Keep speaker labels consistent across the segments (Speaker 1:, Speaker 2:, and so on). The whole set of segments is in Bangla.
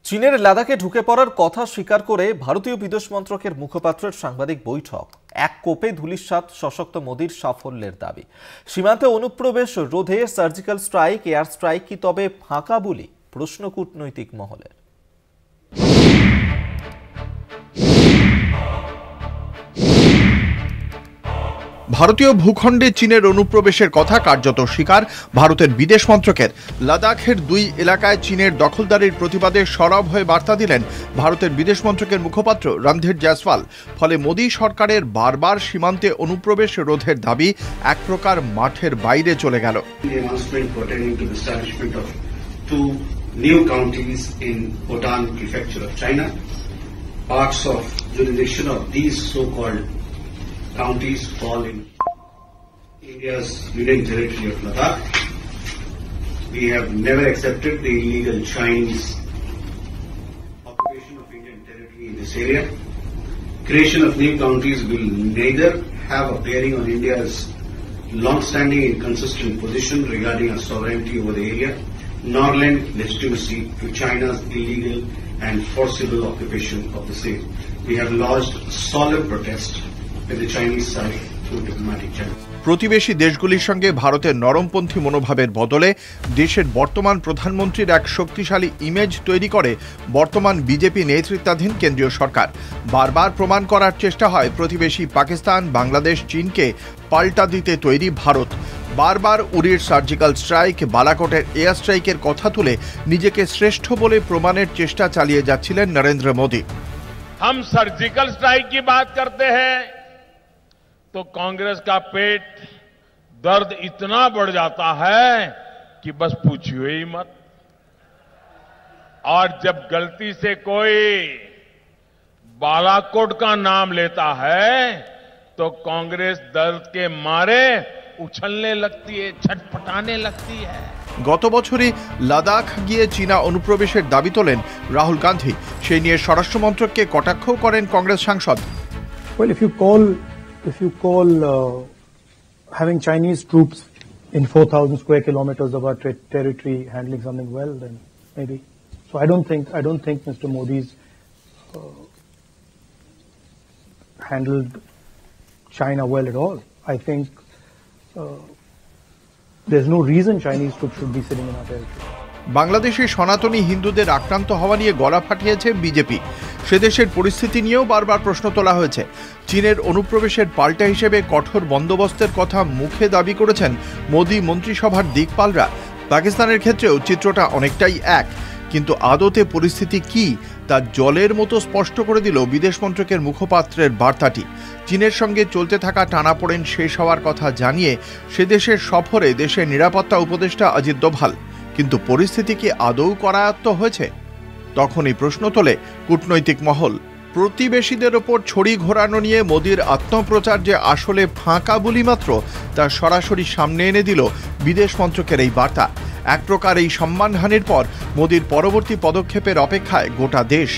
Speaker 1: চীনের লাদাখে ঢুকে পড়ার কথা স্বীকার করে ভারতীয় বিদেশ মন্ত্রকের মুখপাত্রের সাংবাদিক বৈঠক। এক কোপে ধূলিসাৎ সশক্ত মোদির সাফল্যের দাবি। সীমান্তে অনুপ্রবেশ রোধে সার্জিক্যাল স্ট্রাইক, এয়ার স্ট্রাইক কি তবে ফাঁকা বলি? প্রশ্ন কূটনৈতিক মহলের।
Speaker 2: ভারতীয় ভূখণ্ডে চীনের অনুপ্রবেশের কথা কার্যত স্বীকার ভারতের বিদেশ মন্ত্রকের। লাদাখের 2 এলাকায় চীনের দখলদারির প্রতিবাদে সরব হয়ে বার্তা দিলেন ভারতের বিদেশ মন্ত্রকের মুখপাত্র রণধীর জয়সওয়াল। ফলে মোদী সরকারের বারবার সীমান্তে অনুপ্রবেশ রোধের দাবি এক প্রকার মাঠের বাইরে চলে গেল।
Speaker 3: Counties fall in India's union territory of Ladakh. We have never accepted the illegal Chinese occupation of Indian territory in this area. Creation of new counties will neither have a bearing on India's long-standing and consistent position regarding our sovereignty over the area, nor lend legitimacy to China's illegal and forcible occupation of the same. We have lodged solemn protest with the Chinese side through diplomatic channels.
Speaker 2: প্রতিবেশী দেশগুলির সঙ্গে ভারতের নরমপন্থী মনোভাবের বদলে দেশের বর্তমান প্রধানমন্ত্রীর এক শক্তিশালী ইমেজ তৈরি করে বর্তমান বিজেপি নেতৃত্বাধীন কেন্দ্রীয় সরকার। বারবার প্রমাণ করার চেষ্টা হয় প্রতিবেশী পাকিস্তান, বাংলাদেশ, চীনকে পাল্টা দিতে তৈরি ভারত। বারবার উরির সার্জিক্যাল স্ট্রাইক, বালাকোটের এয়ার স্ট্রাইকের কথা তুলে নিজেকে শ্রেষ্ঠ বলে প্রমাণের চেষ্টা চালিয়ে যাচ্ছিলেন নরেন্দ্র মোদী।
Speaker 4: हम सर्जिकल स्ट्राइक की बात करते हैं तो कांग्रेस का पेट दर्द इतना बढ़ जाता है कि बस पूछिए ही मत। और जब गलती से कोई बालाकोट का नाम लेता है तो कांग्रेस दर्द के मारे उछलने लगती है, छटपटाने लगती है।
Speaker 2: গত বছরই লাদাখ গিয়ে চীনা অনুপ্রবেশের দাবি তোলেন রাহুল গান্ধী। সেই নিয়ে স্বরাষ্ট্র মন্ত্রককে কটাক্ষ করেন কংগ্রেস সাংসদ।
Speaker 5: Well, if you call having Chinese troops in 4,000 square kilometers of our territory handling something well, then maybe. So I don't think Mr. Modi's handled China well at all. I think there's no reason Chinese troops should be sitting in our territory.
Speaker 2: বাংলাদেশে সনাতনী হিন্দুদের আক্রান্ত হওয়া নিয়ে গলা ফাটিয়েছে বিজেপি। সে দেশের পরিস্থিতি নিয়েও বারবার প্রশ্ন তোলা হয়েছে। চীনের অনুপ্রবেশের পাল্টা হিসেবে কঠোর বন্দোবস্তের কথা মুখে দাবি করেছেন মোদী মন্ত্রিসভার দিকপালরা। পাকিস্তানের ক্ষেত্রেও চিত্রটা অনেকটাই এক, কিন্তু আদতে পরিস্থিতি কি তা জলের মতো স্পষ্ট করে দিল বিদেশ মন্ত্রকের মুখপাত্রের বার্তাটি। চীনের সঙ্গে চলতে থাকা টানাপোড়েন শেষ হওয়ার কথা জানিয়ে সে দেশের সফরে দেশের নিরাপত্তা উপদেষ্টা অজিত দোভাল। কিন্তু পরিস্থিতি কি আদৌ করায়ত্ত হয়েছে? তখনই প্রশ্ন তোলে কূটনৈতিক মহল। প্রতিবেশীদের ওপর ছড়ি ঘোরানো নিয়ে মোদির আত্মপ্রচার যে আসলে ফাঁকা বলি মাত্র, তা সরাসরি সামনে এনে দিল বিদেশ মন্ত্রকের এই বার্তা। এক প্রকার এই সম্মানহানির পর মোদির পরবর্তী পদক্ষেপের অপেক্ষায় গোটা দেশ।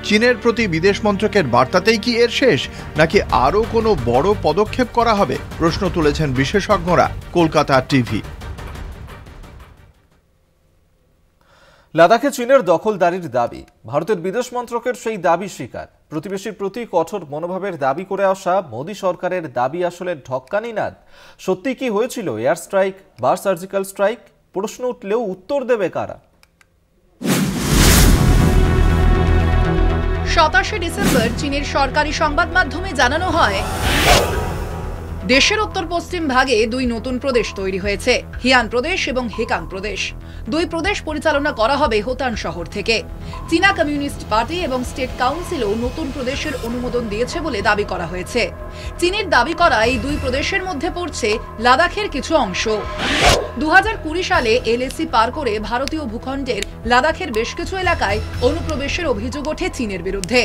Speaker 2: চীনের প্রতি বিদেশ মন্ত্রকের বার্তাতেই কি এর শেষ, নাকি আরও কোনো বড় পদক্ষেপ করা হবে? প্রশ্ন তুলেছেন বিশেষজ্ঞরা। কলকাতা টিভি।
Speaker 1: লাদাখে চীনের দখলদারির দাবি, ভারতের বিদেশ মন্ত্রকের সেই দাবি স্বীকার। প্রতিবেশীর প্রতি কঠোর মনোভাবের দাবি করে আসা মোদী সরকারের দাবি আসলে ঢক্কানি নাদ। সত্যি কি হয়েছিল এয়ার স্ট্রাইক বা সার্জিক্যাল স্ট্রাইক? প্রশ্ন উঠলেও উত্তর দেবে কারা?
Speaker 6: 27 ডিসেম্বর চীনের সরকারি সংবাদ মাধ্যমে জানানো হয়, দেশের উত্তর পশ্চিম ভাগে 2 নতুন প্রদেশ তৈরি হয়েছে, হিয়ান প্রদেশ এবং হেকাং প্রদেশ। 2 প্রদেশ পরিচালনা করা হবে হোতান শহর থেকে। চীনা কমিউনিস্ট পার্টি এবং স্টেট কাউন্সিলও নতুন প্রদেশের অনুমোদন দিয়েছে বলে দাবি করা হয়েছে। চীনের দাবি করা এই 2 প্রদেশের মধ্যে পড়ছে লাদাখের কিছু অংশ। 2020 সালে এলএসি পার করে ভারতীয় ভূখণ্ডের লাদাখের বেশ কিছু এলাকায় অনুপ্রবেশের অভিযোগ ওঠে চীনের বিরুদ্ধে।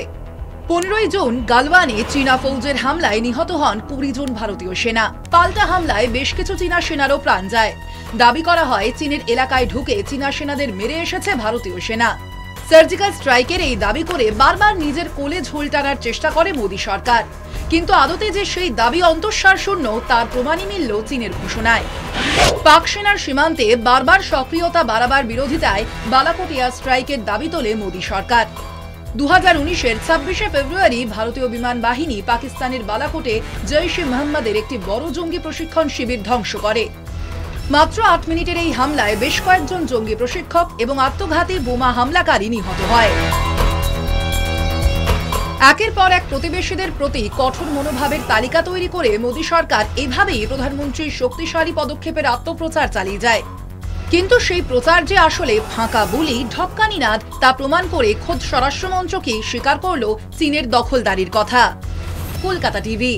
Speaker 6: 15 জুন গালওয়ানে চীনা ফৌজের হামলায় নিহত হন 20 জন ভারতীয় সেনা। পাল্টা হামলায় বেশ কিছু চীনা সেনারও প্রাণ যায়। দাবি করা হয় চীনের এলাকায় ঢুকে চীনা সেনাদের মেরে এসেছে ভারতীয় সেনা। সার্জিক্যাল স্ট্রাইকের এই দাবি করে বারবার নিজের কোলে ঝোল টানার চেষ্টা করে মোদী সরকার, কিন্তু আদতে যে সেই দাবি অন্তঃসার শূন্য তার প্রমাণই মিলল চীনের ঘোষণায়। পাক সেনার সীমান্তে বারবার সক্রিয়তা বাড়াবার বিরোধিতায় বালাকোট এয়ার স্ট্রাইকের দাবি তোলে মোদী সরকার। 2019-এর 26শে ফেব্রুয়ারি ভারতীয় বিমান বাহিনী পাকিস্তানের বালাকোটে জৈশ-ই-মোহাম্মদের একটি বড় জঙ্গি প্রশিক্ষণ শিবির ধ্বংস করে। মাত্র 8 মিনিটের এই হামলায় বেশ কয়েকজন জঙ্গি প্রশিক্ষক এবং আত্মঘাতী বোমা হামলাকারী নিহত হয়। একের পর এক প্রতিবেশীদের প্রতি কঠোর মনোভাবের তালিকা তৈরি করে মোদী সরকার এভাবেই প্রধানমন্ত্রীর শক্তিশালী পদক্ষেপের আত্মপ্রচার চালিয়ে যায়। কিন্তু সেই প্রচার যে আসলে ফাঁকা বুলি, ঢক্কানি নাদ তা প্রমাণ করে খোদ স্বরাষ্ট্রমন্ত্রকেই স্বীকার করল চীনের দখলদারির কথা। কলকাতা টিভি।